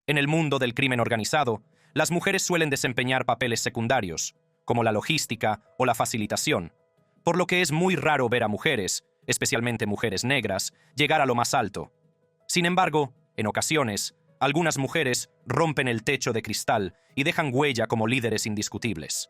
En el mundo del crimen organizado, las mujeres suelen desempeñar papeles secundarios, como la logística o la facilitación, por lo que es muy raro ver a mujeres, especialmente mujeres negras, llegar a lo más alto. Sin embargo, en ocasiones, algunas mujeres rompen el techo de cristal y dejan huella como líderes indiscutibles.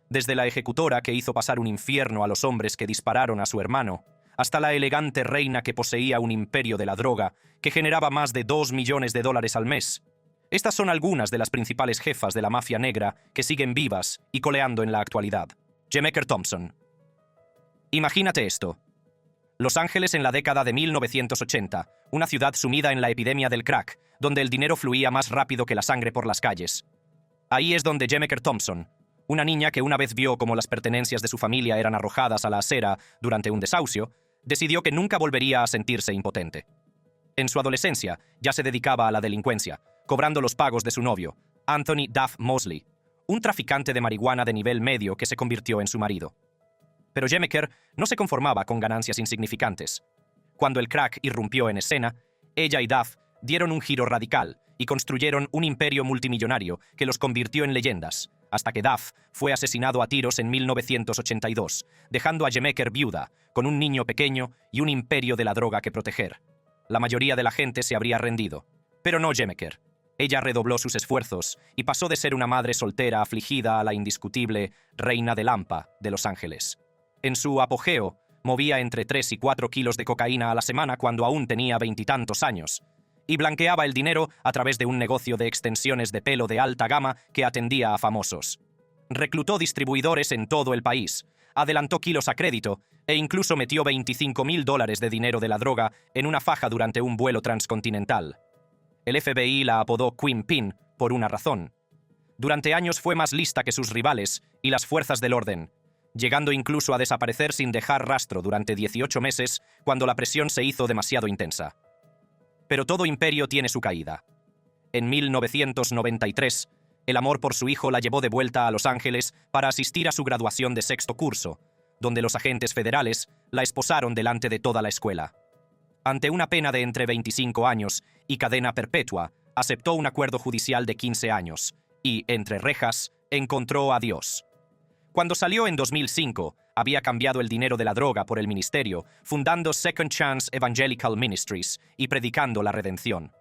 Desde la ejecutora que hizo pasar un infierno a los hombres que dispararon a su hermano, hasta la elegante reina que poseía un imperio de la droga que generaba más de $2 millones al mes. Estas son algunas de las principales jefas de la mafia negra que siguen vivas y coleando en la actualidad. Jamaica Thompson. Imagínate esto. Los Ángeles en la década de 1980, una ciudad sumida en la epidemia del crack, donde el dinero fluía más rápido que la sangre por las calles. Ahí es donde Jamaica Thompson, una niña que una vez vio cómo las pertenencias de su familia eran arrojadas a la acera durante un desahucio, decidió que nunca volvería a sentirse impotente. En su adolescencia ya se dedicaba a la delincuencia, cobrando los pagos de su novio, Anthony Duff Mosley, un traficante de marihuana de nivel medio que se convirtió en su marido. Pero Jamaica no se conformaba con ganancias insignificantes. Cuando el crack irrumpió en escena, ella y Duff dieron un giro radical y construyeron un imperio multimillonario que los convirtió en leyendas, hasta que Duff fue asesinado a tiros en 1982, dejando a Jamaica viuda, con un niño pequeño y un imperio de la droga que proteger. La mayoría de la gente se habría rendido, pero no Jamaica. Ella redobló sus esfuerzos y pasó de ser una madre soltera afligida a la indiscutible reina de Lampa de Los Ángeles. En su apogeo, movía entre 3 y 4 kilos de cocaína a la semana cuando aún tenía 20 y tantos años, y blanqueaba el dinero a través de un negocio de extensiones de pelo de alta gama que atendía a famosos. Reclutó distribuidores en todo el país, adelantó kilos a crédito e incluso metió $25,000 de dinero de la droga en una faja durante un vuelo transcontinental. El FBI la apodó Queen Pin por una razón. Durante años fue más lista que sus rivales y las fuerzas del orden, llegando incluso a desaparecer sin dejar rastro durante 18 meses cuando la presión se hizo demasiado intensa. Pero todo imperio tiene su caída. En 1993, el amor por su hijo la llevó de vuelta a Los Ángeles para asistir a su graduación de 6º curso, donde los agentes federales la esposaron delante de toda la escuela. Ante una pena de entre 25 años y cadena perpetua, aceptó un acuerdo judicial de 15 años y, entre rejas, encontró a Dios. Cuando salió en 2005, había cambiado el dinero de la droga por el ministerio, fundando Second Chance Evangelical Ministries y predicando la redención.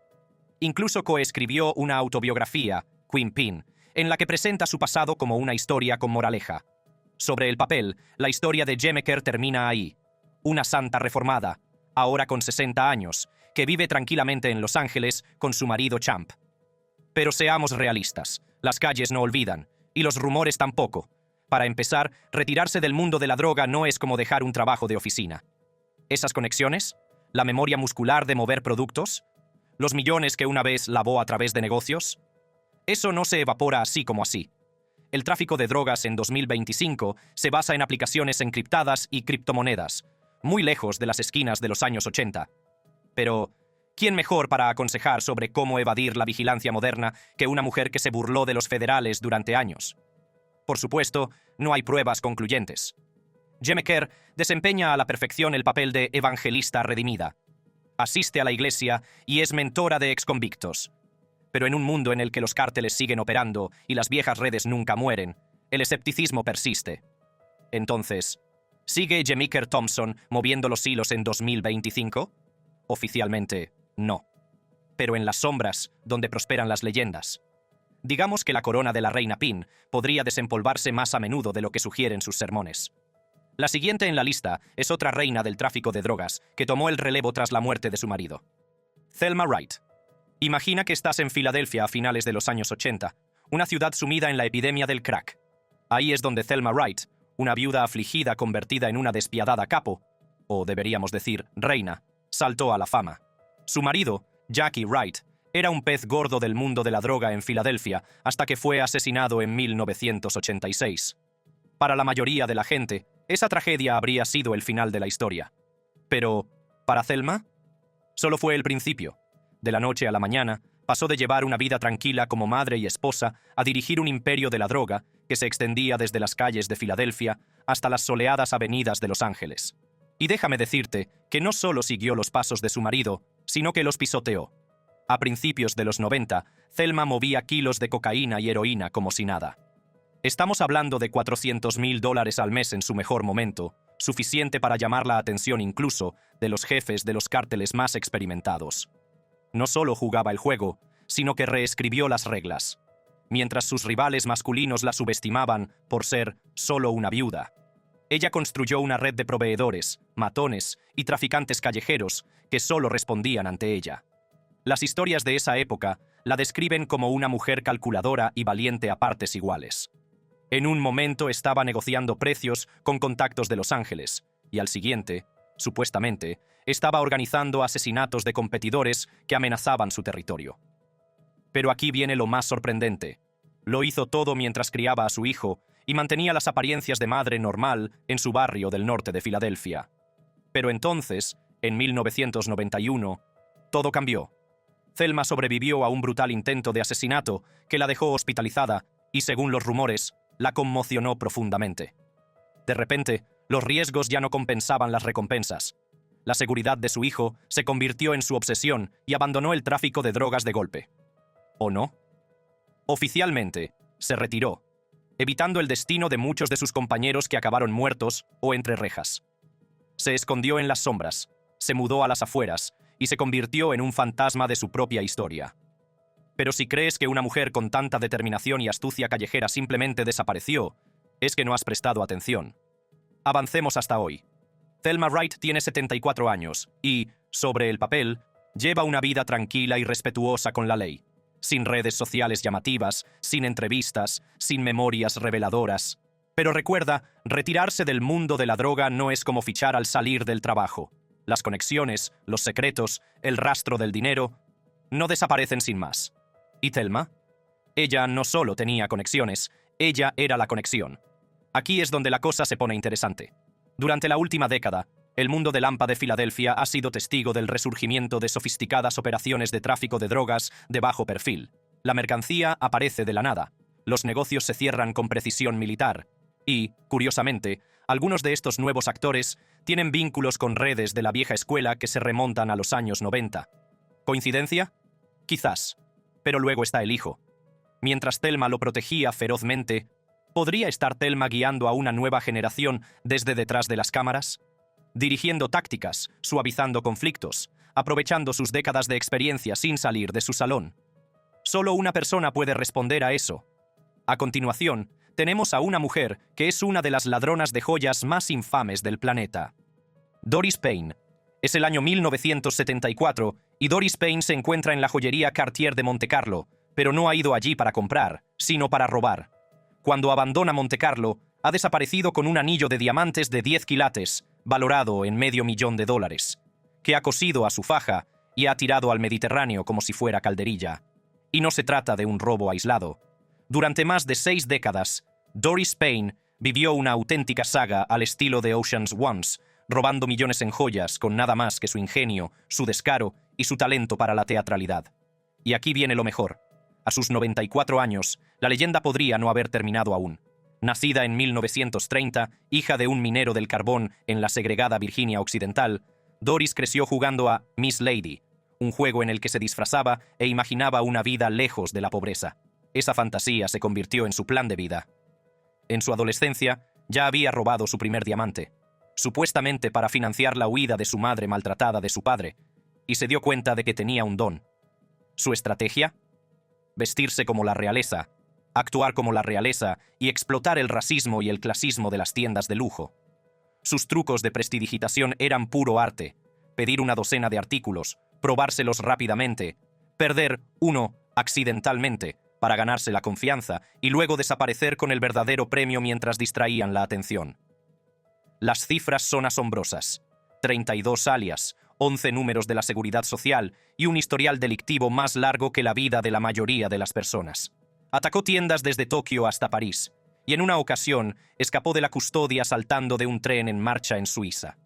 Incluso coescribió una autobiografía, Queen Pin, en la que presenta su pasado como una historia con moraleja. Sobre el papel, la historia de Jamaica termina ahí. Una santa reformada, ahora con 60 años, que vive tranquilamente en Los Ángeles con su marido Champ. Pero seamos realistas, las calles no olvidan, y los rumores tampoco. Para empezar, retirarse del mundo de la droga no es como dejar un trabajo de oficina. ¿Esas conexiones? ¿La memoria muscular de mover productos? ¿Los millones que una vez lavó a través de negocios? Eso no se evapora así como así. El tráfico de drogas en 2025 se basa en aplicaciones encriptadas y criptomonedas, muy lejos de las esquinas de los años 80. Pero, ¿quién mejor para aconsejar sobre cómo evadir la vigilancia moderna que una mujer que se burló de los federales durante años? Por supuesto, no hay pruebas concluyentes. Jamaica desempeña a la perfección el papel de evangelista redimida. Asiste a la iglesia y es mentora de exconvictos. Pero en un mundo en el que los cárteles siguen operando y las viejas redes nunca mueren, el escepticismo persiste. Entonces, ¿sigue Jamaica Thompson moviendo los hilos en 2025? Oficialmente, no. Pero en las sombras, donde prosperan las leyendas. Digamos que la corona de la reina Pin podría desempolvarse más a menudo de lo que sugieren sus sermones. La siguiente en la lista es otra reina del tráfico de drogas que tomó el relevo tras la muerte de su marido. Thelma Wright. Imagina que estás en Filadelfia a finales de los años 80, una ciudad sumida en la epidemia del crack. Ahí es donde Thelma Wright, una viuda afligida convertida en una despiadada capo, o deberíamos decir reina, saltó a la fama. Su marido, Jackie Wright, era un pez gordo del mundo de la droga en Filadelfia hasta que fue asesinado en 1986. Para la mayoría de la gente, esa tragedia habría sido el final de la historia. Pero, ¿para Thelma? Solo fue el principio. De la noche a la mañana, pasó de llevar una vida tranquila como madre y esposa a dirigir un imperio de la droga que se extendía desde las calles de Filadelfia hasta las soleadas avenidas de Los Ángeles. Y déjame decirte que no solo siguió los pasos de su marido, sino que los pisoteó. A principios de los 90, Thelma movía kilos de cocaína y heroína como si nada. Estamos hablando de $400,000 al mes en su mejor momento, suficiente para llamar la atención incluso de los jefes de los cárteles más experimentados. No solo jugaba el juego, sino que reescribió las reglas. Mientras sus rivales masculinos la subestimaban por ser solo una viuda, ella construyó una red de proveedores, matones y traficantes callejeros que solo respondían ante ella. Las historias de esa época la describen como una mujer calculadora y valiente a partes iguales. En un momento estaba negociando precios con contactos de Los Ángeles, y al siguiente, supuestamente, estaba organizando asesinatos de competidores que amenazaban su territorio. Pero aquí viene lo más sorprendente. Lo hizo todo mientras criaba a su hijo y mantenía las apariencias de madre normal en su barrio del norte de Filadelfia. Pero entonces, en 1991, todo cambió. Thelma sobrevivió a un brutal intento de asesinato que la dejó hospitalizada y, según los rumores, la conmocionó profundamente. De repente, los riesgos ya no compensaban las recompensas. La seguridad de su hijo se convirtió en su obsesión y abandonó el tráfico de drogas de golpe. ¿O no? Oficialmente, se retiró, evitando el destino de muchos de sus compañeros que acabaron muertos o entre rejas. Se escondió en las sombras, se mudó a las afueras y se convirtió en un fantasma de su propia historia. Pero si crees que una mujer con tanta determinación y astucia callejera simplemente desapareció, es que no has prestado atención. Avancemos hasta hoy. Thelma Wright tiene 74 años y, sobre el papel, lleva una vida tranquila y respetuosa con la ley. Sin redes sociales llamativas, sin entrevistas, sin memorias reveladoras. Pero recuerda, retirarse del mundo de la droga no es como fichar al salir del trabajo. Las conexiones, los secretos, el rastro del dinero, no desaparecen sin más. ¿Y Thelma? Ella no solo tenía conexiones, ella era la conexión. Aquí es donde la cosa se pone interesante. Durante la última década, el mundo del AMPA de Filadelfia ha sido testigo del resurgimiento de sofisticadas operaciones de tráfico de drogas de bajo perfil. La mercancía aparece de la nada. Los negocios se cierran con precisión militar. Y, curiosamente, algunos de estos nuevos actores tienen vínculos con redes de la vieja escuela que se remontan a los años 90. ¿Coincidencia? Quizás. Pero luego está el hijo. Mientras Thelma lo protegía ferozmente, ¿podría estar Thelma guiando a una nueva generación desde detrás de las cámaras? Dirigiendo tácticas, suavizando conflictos, aprovechando sus décadas de experiencia sin salir de su salón. Solo una persona puede responder a eso. A continuación, tenemos a una mujer que es una de las ladronas de joyas más infames del planeta. Doris Payne. Es el año 1974 y Doris Payne se encuentra en la joyería Cartier de Montecarlo, pero no ha ido allí para comprar, sino para robar. Cuando abandona Montecarlo, ha desaparecido con un anillo de diamantes de 10 quilates, valorado en $500,000, que ha cosido a su faja y ha tirado al Mediterráneo como si fuera calderilla. Y no se trata de un robo aislado. Durante más de 6 décadas, Doris Payne vivió una auténtica saga al estilo de Ocean's 11, robando millones en joyas con nada más que su ingenio, su descaro y su talento para la teatralidad. Y aquí viene lo mejor. A sus 94 años, la leyenda podría no haber terminado aún. Nacida en 1930, hija de un minero del carbón en la segregada Virginia Occidental, Doris creció jugando a Miss Lady, un juego en el que se disfrazaba e imaginaba una vida lejos de la pobreza. Esa fantasía se convirtió en su plan de vida. En su adolescencia, ya había robado su primer diamante, supuestamente para financiar la huida de su madre maltratada de su padre, y se dio cuenta de que tenía un don. ¿Su estrategia? Vestirse como la realeza, actuar como la realeza y explotar el racismo y el clasismo de las tiendas de lujo. Sus trucos de prestidigitación eran puro arte: pedir una docena de artículos, probárselos rápidamente, perder uno accidentalmente para ganarse la confianza y luego desaparecer con el verdadero premio mientras distraían la atención. Las cifras son asombrosas: 32 alias, 11 números de la seguridad social y un historial delictivo más largo que la vida de la mayoría de las personas. Atacó tiendas desde Tokio hasta París, y en una ocasión escapó de la custodia saltando de un tren en marcha en Suiza.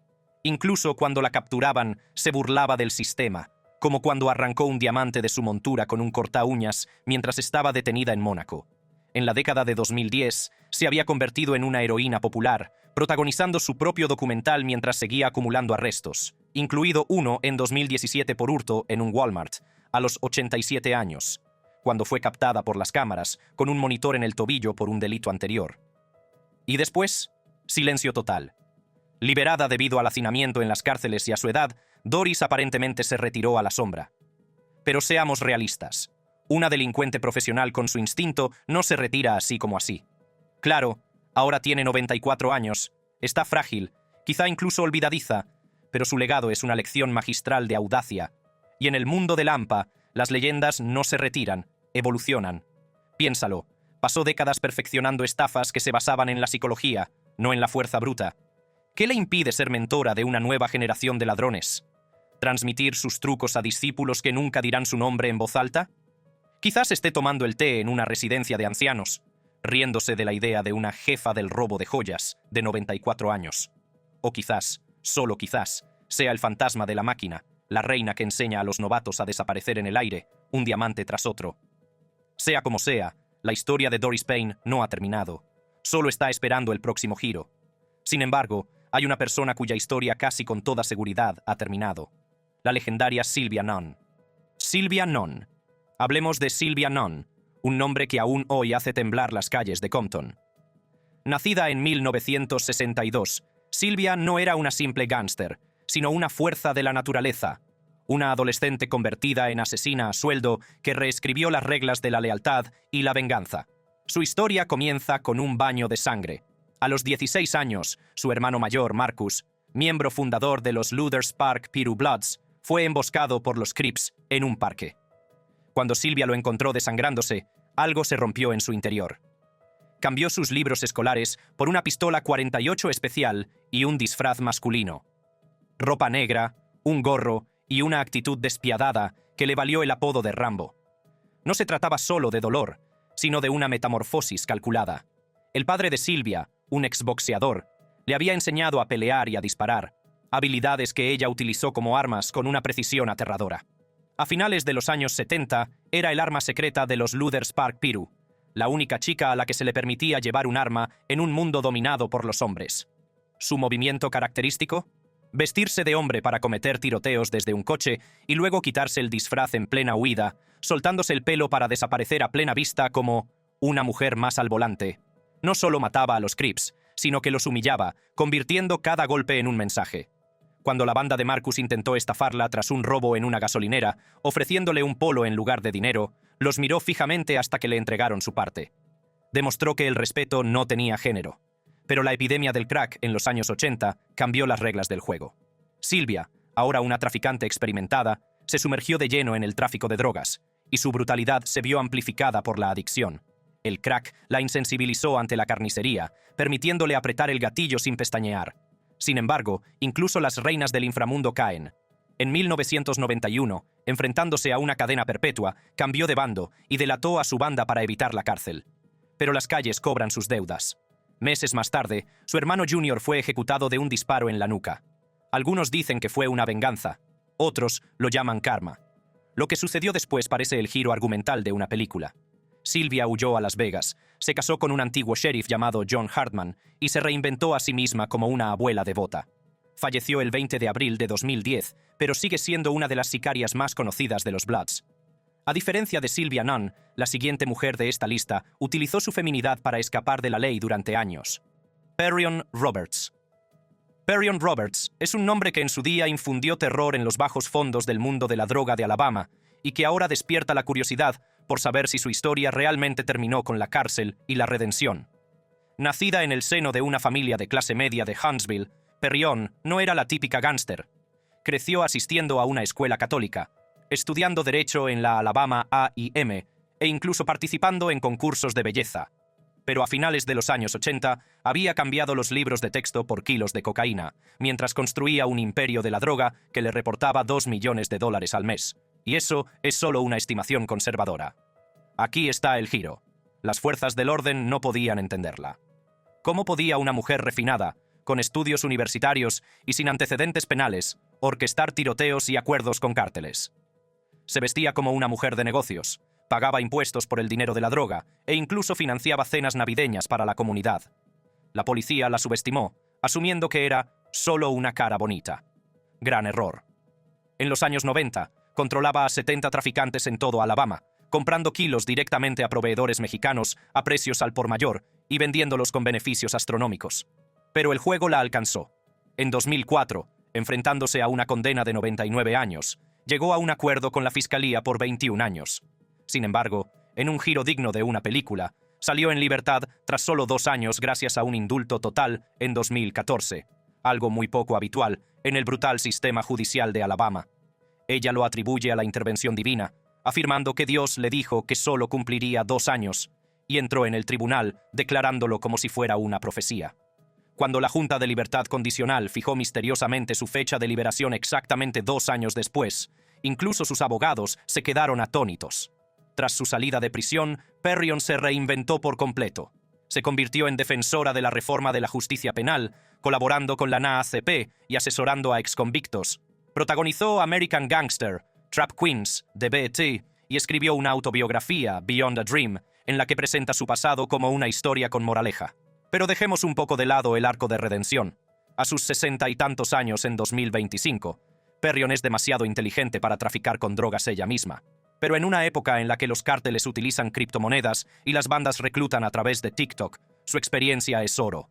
Incluso cuando la capturaban, se burlaba del sistema, como cuando arrancó un diamante de su montura con un cortaúñas mientras estaba detenida en Mónaco. En la década de 2010, se había convertido en una heroína popular, protagonizando su propio documental mientras seguía acumulando arrestos. incluido uno en 2017 por hurto en un Walmart, a los 87 años, cuando fue captada por las cámaras con un monitor en el tobillo por un delito anterior. Y después, silencio total. Liberada debido al hacinamiento en las cárceles y a su edad, Doris aparentemente se retiró a la sombra. Pero seamos realistas. Una delincuente profesional con su instinto no se retira así como así. Claro, ahora tiene 94 años, está frágil, quizá incluso olvidadiza, pero su legado es una lección magistral de audacia. Y en el mundo del AMPA, las leyendas no se retiran, evolucionan. Piénsalo, pasó décadas perfeccionando estafas que se basaban en la psicología, no en la fuerza bruta. ¿Qué le impide ser mentora de una nueva generación de ladrones? ¿Transmitir sus trucos a discípulos que nunca dirán su nombre en voz alta? Quizás esté tomando el té en una residencia de ancianos, riéndose de la idea de una jefa del robo de joyas de 94 años. O quizás, solo quizás, sea el fantasma de la máquina, la reina que enseña a los novatos a desaparecer en el aire, un diamante tras otro. Sea como sea, la historia de Doris Payne no ha terminado. Solo está esperando el próximo giro. Sin embargo, hay una persona cuya historia casi con toda seguridad ha terminado. La legendaria Sylvia Nunn. Sylvia Nunn. Hablemos de Sylvia Nunn, un nombre que aún hoy hace temblar las calles de Compton. Nacida en 1962, Sylvia no era una simple gángster, sino una fuerza de la naturaleza. Una adolescente convertida en asesina a sueldo que reescribió las reglas de la lealtad y la venganza. Su historia comienza con un baño de sangre. A los 16 años, su hermano mayor, Marcus, miembro fundador de los Louders Park Piru Bloods, fue emboscado por los Crips en un parque. Cuando Sylvia lo encontró desangrándose, algo se rompió en su interior. Cambió sus libros escolares por una pistola 48 especial y un disfraz masculino. Ropa negra, un gorro y una actitud despiadada que le valió el apodo de Rambo. No se trataba solo de dolor, sino de una metamorfosis calculada. El padre de Sylvia, un exboxeador, le había enseñado a pelear y a disparar, habilidades que ella utilizó como armas con una precisión aterradora. A finales de los años 70, era el arma secreta de los Louders Park Piru, la única chica a la que se le permitía llevar un arma en un mundo dominado por los hombres. ¿Su movimiento característico? Vestirse de hombre para cometer tiroteos desde un coche y luego quitarse el disfraz en plena huida, soltándose el pelo para desaparecer a plena vista como una mujer más al volante. No solo mataba a los Crips, sino que los humillaba, convirtiendo cada golpe en un mensaje. Cuando la banda de Marcus intentó estafarla tras un robo en una gasolinera, ofreciéndole un polo en lugar de dinero, los miró fijamente hasta que le entregaron su parte. Demostró que el respeto no tenía género. Pero la epidemia del crack en los años 80 cambió las reglas del juego. Sylvia, ahora una traficante experimentada, se sumergió de lleno en el tráfico de drogas, y su brutalidad se vio amplificada por la adicción. El crack la insensibilizó ante la carnicería, permitiéndole apretar el gatillo sin pestañear. Sin embargo, incluso las reinas del inframundo caen. En 1991, enfrentándose a una cadena perpetua, cambió de bando y delató a su banda para evitar la cárcel. Pero las calles cobran sus deudas. Meses más tarde, su hermano Junior fue ejecutado de un disparo en la nuca. Algunos dicen que fue una venganza, otros lo llaman karma. Lo que sucedió después parece el giro argumental de una película. Sylvia huyó a Las Vegas, se casó con un antiguo sheriff llamado John Hartman y se reinventó a sí misma como una abuela devota. Falleció el 20 de abril de 2010, pero sigue siendo una de las sicarias más conocidas de los Bloods. A diferencia de Sylvia Nunn, la siguiente mujer de esta lista utilizó su feminidad para escapar de la ley durante años. Perion Roberts. Perion Roberts es un nombre que en su día infundió terror en los bajos fondos del mundo de la droga de Alabama y que ahora despierta la curiosidad por saber si su historia realmente terminó con la cárcel y la redención. Nacida en el seno de una familia de clase media de Huntsville, Perion no era la típica gángster. Creció asistiendo a una escuela católica, estudiando Derecho en la Alabama A&M e incluso participando en concursos de belleza. Pero a finales de los años 80 había cambiado los libros de texto por kilos de cocaína, mientras construía un imperio de la droga que le reportaba $2 millones al mes. Y eso es solo una estimación conservadora. Aquí está el giro. Las fuerzas del orden no podían entenderla. ¿Cómo podía una mujer refinada, con estudios universitarios y sin antecedentes penales, orquestar tiroteos y acuerdos con cárteles? Se vestía como una mujer de negocios, pagaba impuestos por el dinero de la droga e incluso financiaba cenas navideñas para la comunidad. La policía la subestimó, asumiendo que era solo una cara bonita. Gran error. En los años 90, controlaba a 70 traficantes en todo Alabama, comprando kilos directamente a proveedores mexicanos a precios al por mayor y vendiéndolos con beneficios astronómicos. Pero el juego la alcanzó. En 2004, enfrentándose a una condena de 99 años, llegó a un acuerdo con la fiscalía por 21 años. Sin embargo, en un giro digno de una película, salió en libertad tras solo 2 años gracias a un indulto total en 2014, algo muy poco habitual en el brutal sistema judicial de Alabama. Ella lo atribuye a la intervención divina, afirmando que Dios le dijo que solo cumpliría 2 años, y entró en el tribunal declarándolo como si fuera una profecía. Cuando la Junta de Libertad Condicional fijó misteriosamente su fecha de liberación exactamente 2 años después, incluso sus abogados se quedaron atónitos. Tras su salida de prisión, Perrion se reinventó por completo. Se convirtió en defensora de la reforma de la justicia penal, colaborando con la NAACP y asesorando a exconvictos. Protagonizó American Gangster, Trap Queens, de BET, y escribió una autobiografía, Beyond a Dream, en la que presenta su pasado como una historia con moraleja. Pero dejemos un poco de lado el arco de redención. A sus 60 y tantos años en 2025, Perrion es demasiado inteligente para traficar con drogas ella misma. Pero en una época en la que los cárteles utilizan criptomonedas y las bandas reclutan a través de TikTok, su experiencia es oro.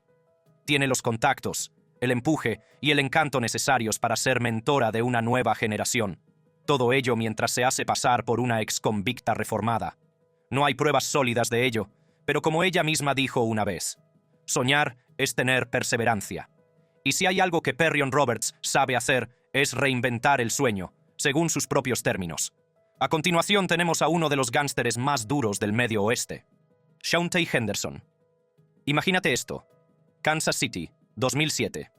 Tiene los contactos, el empuje y el encanto necesarios para ser mentora de una nueva generación. Todo ello mientras se hace pasar por una exconvicta reformada. No hay pruebas sólidas de ello, pero como ella misma dijo una vez, soñar es tener perseverancia. Y si hay algo que Perrion Roberts sabe hacer, es reinventar el sueño, según sus propios términos. A continuación tenemos a uno de los gánsteres más duros del Medio Oeste, Shawntae Henderson. Imagínate esto. Kansas City, 2007.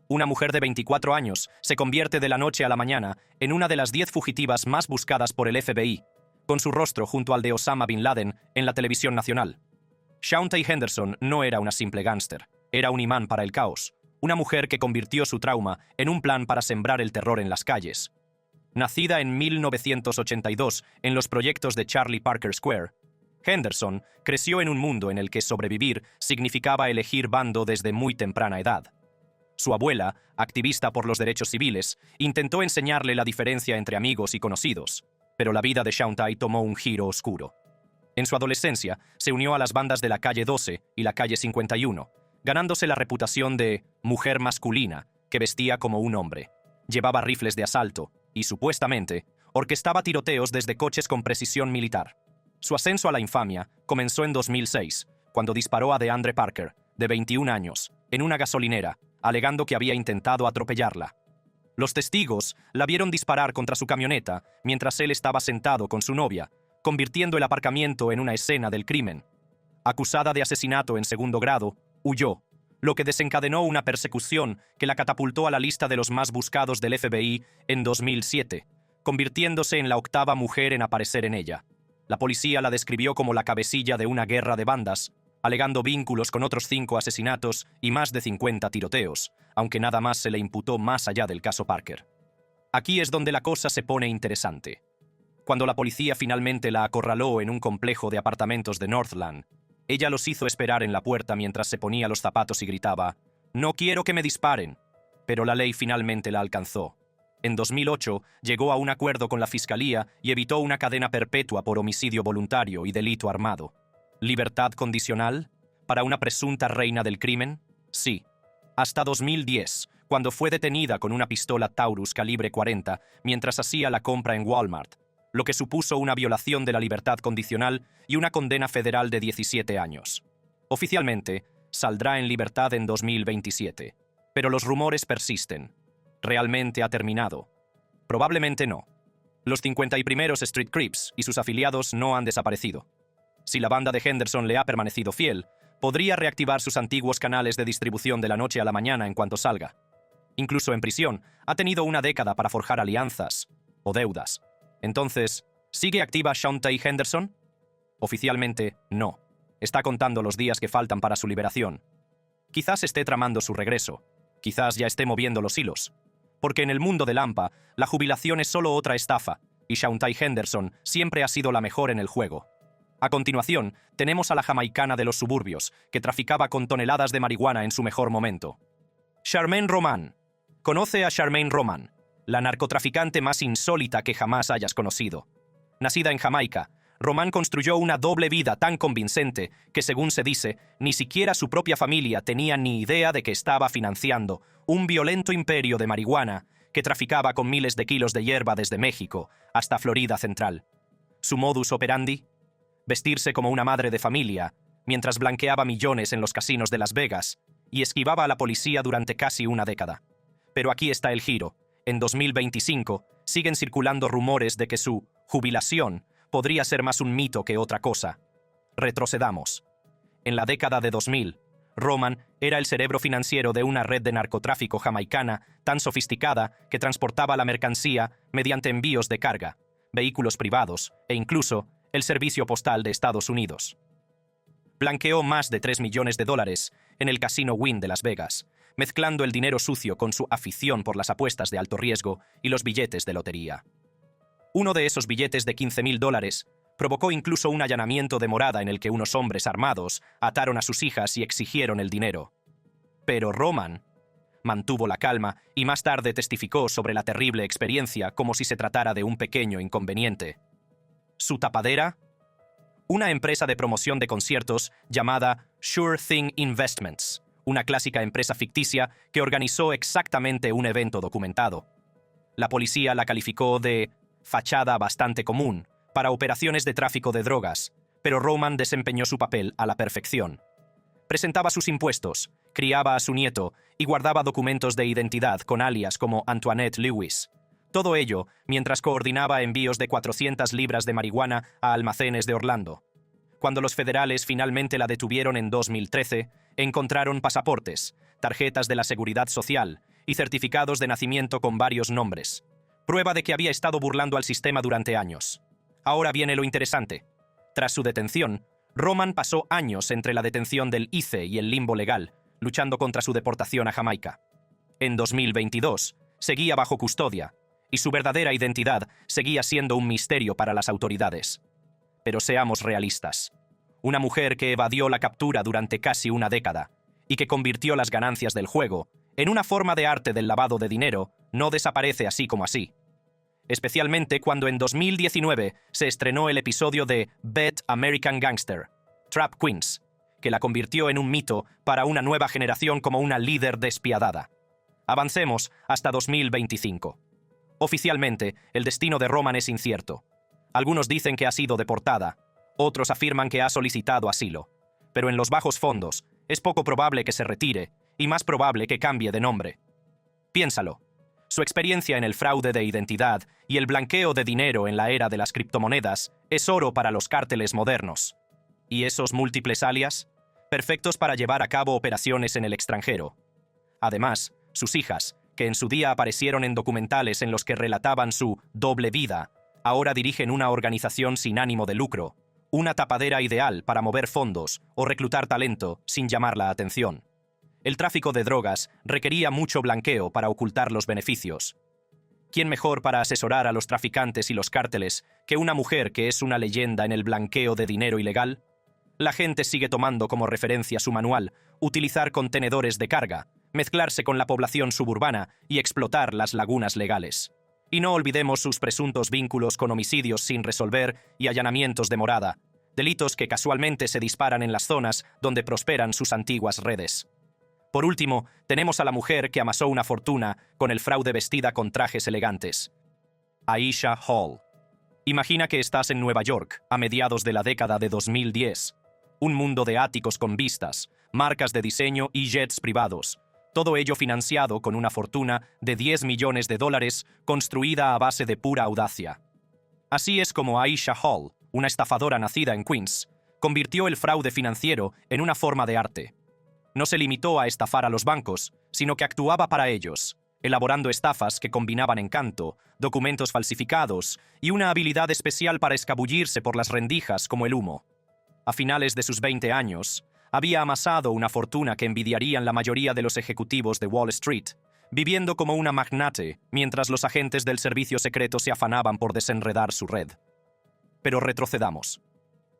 Una mujer de 24 años se convierte de la noche a la mañana en una de las 10 fugitivas más buscadas por el FBI, con su rostro junto al de Osama Bin Laden en la televisión nacional. Shawntae Henderson no era una simple gánster, era un imán para el caos, una mujer que convirtió su trauma en un plan para sembrar el terror en las calles. Nacida en 1982 en los proyectos de Charlie Parker Square, Henderson creció en un mundo en el que sobrevivir significaba elegir bando desde muy temprana edad. Su abuela, activista por los derechos civiles, intentó enseñarle la diferencia entre amigos y conocidos, pero la vida de Shawntae tomó un giro oscuro. En su adolescencia, se unió a las bandas de la Calle 12 y la Calle 51, ganándose la reputación de mujer masculina que vestía como un hombre. Llevaba rifles de asalto y, supuestamente, orquestaba tiroteos desde coches con precisión militar. Su ascenso a la infamia comenzó en 2006, cuando disparó a DeAndre Parker, de 21 años, en una gasolinera, alegando que había intentado atropellarla. Los testigos la vieron disparar contra su camioneta mientras él estaba sentado con su novia, convirtiendo el aparcamiento en una escena del crimen. Acusada de asesinato en segundo grado, huyó, lo que desencadenó una persecución que la catapultó a la lista de los más buscados del FBI en 2007, convirtiéndose en la 8ª mujer en aparecer en ella. La policía la describió como la cabecilla de una guerra de bandas, alegando vínculos con otros 5 asesinatos y más de 50 tiroteos, aunque nada más se le imputó más allá del caso Parker. Aquí es donde la cosa se pone interesante. Cuando la policía finalmente la acorraló en un complejo de apartamentos de Northland, ella los hizo esperar en la puerta mientras se ponía los zapatos y gritaba, «No quiero que me disparen», pero la ley finalmente la alcanzó. En 2008 llegó a un acuerdo con la fiscalía y evitó una cadena perpetua por homicidio voluntario y delito armado. ¿Libertad condicional? ¿Para una presunta reina del crimen? Sí. Hasta 2010, cuando fue detenida con una pistola Taurus calibre 40 mientras hacía la compra en Walmart, lo que supuso una violación de la libertad condicional y una condena federal de 17 años. Oficialmente, saldrá en libertad en 2027, pero los rumores persisten. ¿Realmente ha terminado? Probablemente no. Los 51st Street Crips y sus afiliados no han desaparecido. Si la banda de Henderson le ha permanecido fiel, podría reactivar sus antiguos canales de distribución de la noche a la mañana en cuanto salga. Incluso en prisión, ha tenido una década para forjar alianzas o deudas. Entonces, ¿sigue activa Shawntae Henderson? Oficialmente, no. Está contando los días que faltan para su liberación. Quizás esté tramando su regreso. Quizás ya esté moviendo los hilos. Porque en el mundo de Lampa, la jubilación es solo otra estafa, y Shawntae Henderson siempre ha sido la mejor en el juego. A continuación, tenemos a la jamaicana de los suburbios, que traficaba con toneladas de marihuana en su mejor momento. Charmaine Roman. Conoce a Charmaine Roman, la narcotraficante más insólita que jamás hayas conocido. Nacida en Jamaica, Roman construyó una doble vida tan convincente que, según se dice, ni siquiera su propia familia tenía ni idea de que estaba financiando un violento imperio de marihuana que traficaba con miles de kilos de hierba desde México hasta Florida Central. Su modus operandi: vestirse como una madre de familia mientras blanqueaba millones en los casinos de Las Vegas y esquivaba a la policía durante casi una década. Pero aquí está el giro. En 2025 siguen circulando rumores de que su jubilación podría ser más un mito que otra cosa. Retrocedamos. En la década de 2000, Roman era el cerebro financiero de una red de narcotráfico jamaicana tan sofisticada que transportaba la mercancía mediante envíos de carga, vehículos privados e incluso el servicio postal de Estados Unidos. Blanqueó más de $3 millones en el Casino Wynn de Las Vegas, mezclando el dinero sucio con su afición por las apuestas de alto riesgo y los billetes de lotería. Uno de esos billetes de $15,000 provocó incluso un allanamiento de morada en el que unos hombres armados ataron a sus hijas y exigieron el dinero. Pero Roman mantuvo la calma y más tarde testificó sobre la terrible experiencia como si se tratara de un pequeño inconveniente. ¿Su tapadera? Una empresa de promoción de conciertos llamada Sure Thing Investments, una clásica empresa ficticia que organizó exactamente un evento documentado. La policía la calificó de fachada bastante común para operaciones de tráfico de drogas, pero Roman desempeñó su papel a la perfección. Presentaba sus impuestos, criaba a su nieto y guardaba documentos de identidad con alias como Antoinette Lewis. Todo ello mientras coordinaba envíos de 400 libras de marihuana a almacenes de Orlando. Cuando los federales finalmente la detuvieron en 2013, encontraron pasaportes, tarjetas de la Seguridad Social y certificados de nacimiento con varios nombres. Prueba de que había estado burlando al sistema durante años. Ahora viene lo interesante. Tras su detención, Roman pasó años entre la detención del ICE y el limbo legal, luchando contra su deportación a Jamaica. En 2022, seguía bajo custodia, y su verdadera identidad seguía siendo un misterio para las autoridades. Pero seamos realistas. Una mujer que evadió la captura durante casi una década y que convirtió las ganancias del juego en una forma de arte del lavado de dinero no desaparece así como así. Especialmente cuando en 2019 se estrenó el episodio de Bet American Gangster, Trap Queens, que la convirtió en un mito para una nueva generación como una líder despiadada. Avancemos hasta 2025. Oficialmente, el destino de Roman es incierto. Algunos dicen que ha sido deportada, otros afirman que ha solicitado asilo. Pero en los bajos fondos, es poco probable que se retire y más probable que cambie de nombre. Piénsalo. Su experiencia en el fraude de identidad y el blanqueo de dinero en la era de las criptomonedas es oro para los cárteles modernos. ¿Y esos múltiples alias? Perfectos para llevar a cabo operaciones en el extranjero. Además, sus hijas, que en su día aparecieron en documentales en los que relataban su doble vida, ahora dirigen una organización sin ánimo de lucro, una tapadera ideal para mover fondos o reclutar talento sin llamar la atención. El tráfico de drogas requería mucho blanqueo para ocultar los beneficios. ¿Quién mejor para asesorar a los traficantes y los cárteles que una mujer que es una leyenda en el blanqueo de dinero ilegal? La gente sigue tomando como referencia su manual, utilizar contenedores de carga, mezclarse con la población suburbana y explotar las lagunas legales. Y no olvidemos sus presuntos vínculos con homicidios sin resolver y allanamientos de morada, delitos que casualmente se disparan en las zonas donde prosperan sus antiguas redes. Por último, tenemos a la mujer que amasó una fortuna con el fraude vestida con trajes elegantes. Aisha Hall. Imagina que estás en Nueva York, a mediados de la década de 2010. Un mundo de áticos con vistas, marcas de diseño y jets privados. Todo ello financiado con una fortuna de $10 millones construida a base de pura audacia. Así es como Aisha Hall, una estafadora nacida en Queens, convirtió el fraude financiero en una forma de arte. No se limitó a estafar a los bancos, sino que actuaba para ellos, elaborando estafas que combinaban encanto, documentos falsificados y una habilidad especial para escabullirse por las rendijas como el humo. A finales de sus 20 años, había amasado una fortuna que envidiarían la mayoría de los ejecutivos de Wall Street, viviendo como una magnate mientras los agentes del servicio secreto se afanaban por desenredar su red. Pero retrocedamos.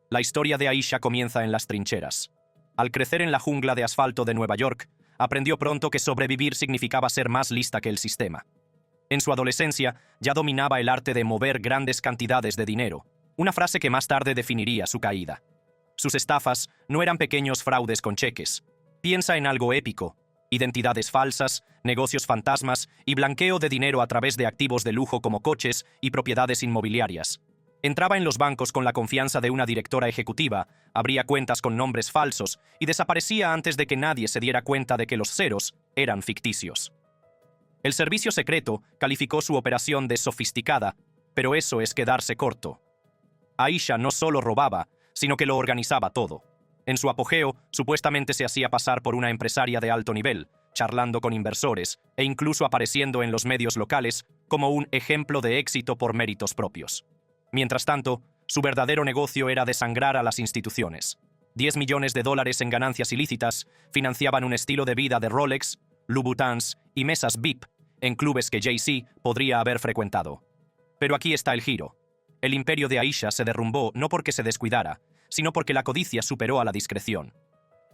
La historia de Aisha comienza en las trincheras. Al crecer en la jungla de asfalto de Nueva York, aprendió pronto que sobrevivir significaba ser más lista que el sistema. En su adolescencia ya dominaba el arte de mover grandes cantidades de dinero, una frase que más tarde definiría su caída. Sus estafas no eran pequeños fraudes con cheques. Piensa en algo épico: identidades falsas, negocios fantasmas y blanqueo de dinero a través de activos de lujo como coches y propiedades inmobiliarias. Entraba en los bancos con la confianza de una directora ejecutiva, abría cuentas con nombres falsos y desaparecía antes de que nadie se diera cuenta de que los ceros eran ficticios. El servicio secreto calificó su operación de sofisticada, pero eso es quedarse corto. Aisha no solo robaba, sino que lo organizaba todo. En su apogeo, supuestamente se hacía pasar por una empresaria de alto nivel, charlando con inversores e incluso apareciendo en los medios locales como un ejemplo de éxito por méritos propios. Mientras tanto, su verdadero negocio era desangrar a las instituciones. 10 millones de dólares en ganancias ilícitas financiaban un estilo de vida de Rolex, Louboutins y mesas VIP en clubes que Jay-Z podría haber frecuentado. Pero aquí está el giro. El imperio de Aisha se derrumbó no porque se descuidara, sino porque la codicia superó a la discreción.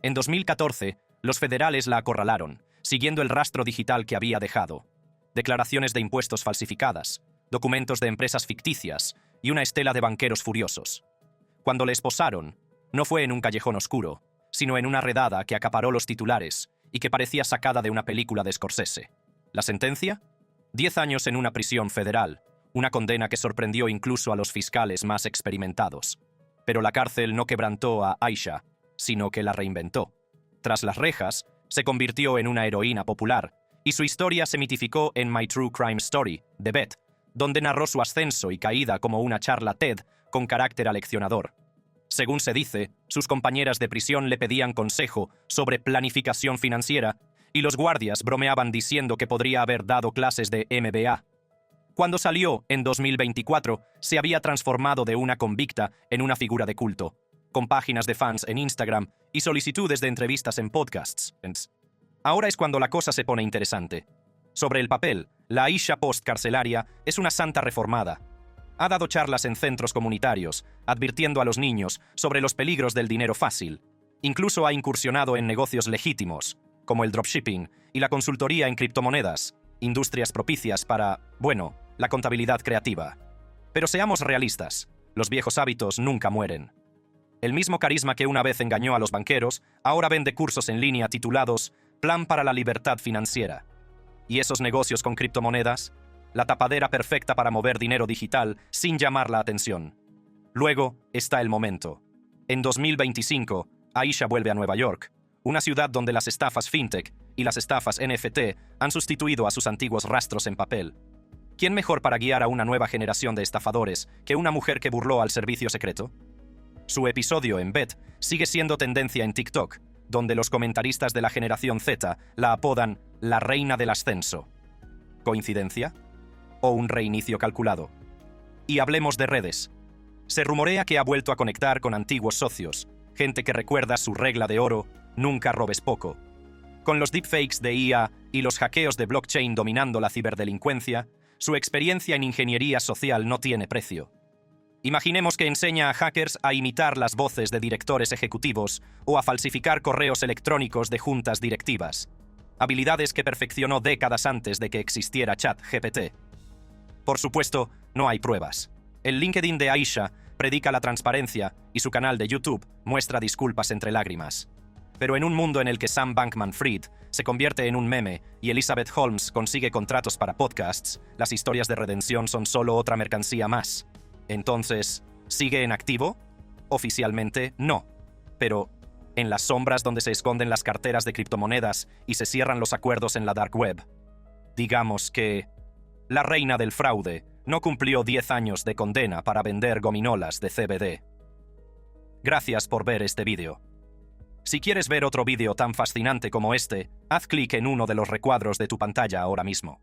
En 2014, los federales la acorralaron, siguiendo el rastro digital que había dejado. Declaraciones de impuestos falsificadas, documentos de empresas ficticias y una estela de banqueros furiosos. Cuando le esposaron, no fue en un callejón oscuro, sino en una redada que acaparó los titulares y que parecía sacada de una película de Scorsese. ¿La sentencia? 10 años en una prisión federal, una condena que sorprendió incluso a los fiscales más experimentados. Pero la cárcel no quebrantó a Aisha, sino que la reinventó. Tras las rejas, se convirtió en una heroína popular, y su historia se mitificó en My True Crime Story, de Beth, donde narró su ascenso y caída como una charla TED con carácter aleccionador. Según se dice, sus compañeras de prisión le pedían consejo sobre planificación financiera, y los guardias bromeaban diciendo que podría haber dado clases de MBA. Cuando salió, en 2024, se había transformado de una convicta en una figura de culto, con páginas de fans en Instagram y solicitudes de entrevistas en podcasts. Ahora es cuando la cosa se pone interesante. Sobre el papel, la Aisha postcarcelaria es una santa reformada. Ha dado charlas en centros comunitarios, advirtiendo a los niños sobre los peligros del dinero fácil. Incluso ha incursionado en negocios legítimos, como el dropshipping y la consultoría en criptomonedas, industrias propicias para, la contabilidad creativa. Pero seamos realistas, los viejos hábitos nunca mueren. El mismo carisma que una vez engañó a los banqueros, ahora vende cursos en línea titulados Plan para la Libertad Financiera. ¿Y esos negocios con criptomonedas? La tapadera perfecta para mover dinero digital sin llamar la atención. Luego está el momento. En 2025, Aisha vuelve a Nueva York, una ciudad donde las estafas fintech y las estafas NFT han sustituido a sus antiguos rastros en papel. ¿Quién mejor para guiar a una nueva generación de estafadores que una mujer que burló al servicio secreto? Su episodio en Beth sigue siendo tendencia en TikTok, donde los comentaristas de la generación Z la apodan la reina del ascenso. ¿Coincidencia? ¿O un reinicio calculado? Y hablemos de redes. Se rumorea que ha vuelto a conectar con antiguos socios, gente que recuerda su regla de oro: nunca robes poco. Con los deepfakes de IA y los hackeos de blockchain dominando la ciberdelincuencia, su experiencia en ingeniería social no tiene precio. Imaginemos que enseña a hackers a imitar las voces de directores ejecutivos o a falsificar correos electrónicos de juntas directivas. Habilidades que perfeccionó décadas antes de que existiera ChatGPT. Por supuesto, no hay pruebas. El LinkedIn de Aisha predica la transparencia y su canal de YouTube muestra disculpas entre lágrimas. Pero en un mundo en el que Sam Bankman-Fried se convierte en un meme y Elizabeth Holmes consigue contratos para podcasts, las historias de redención son solo otra mercancía más. Entonces, ¿sigue en activo? Oficialmente, no. Pero, en las sombras donde se esconden las carteras de criptomonedas y se cierran los acuerdos en la dark web, digamos que la reina del fraude no cumplió 10 años de condena para vender gominolas de CBD. Gracias por ver este vídeo. Si quieres ver otro vídeo tan fascinante como este, haz clic en uno de los recuadros de tu pantalla ahora mismo.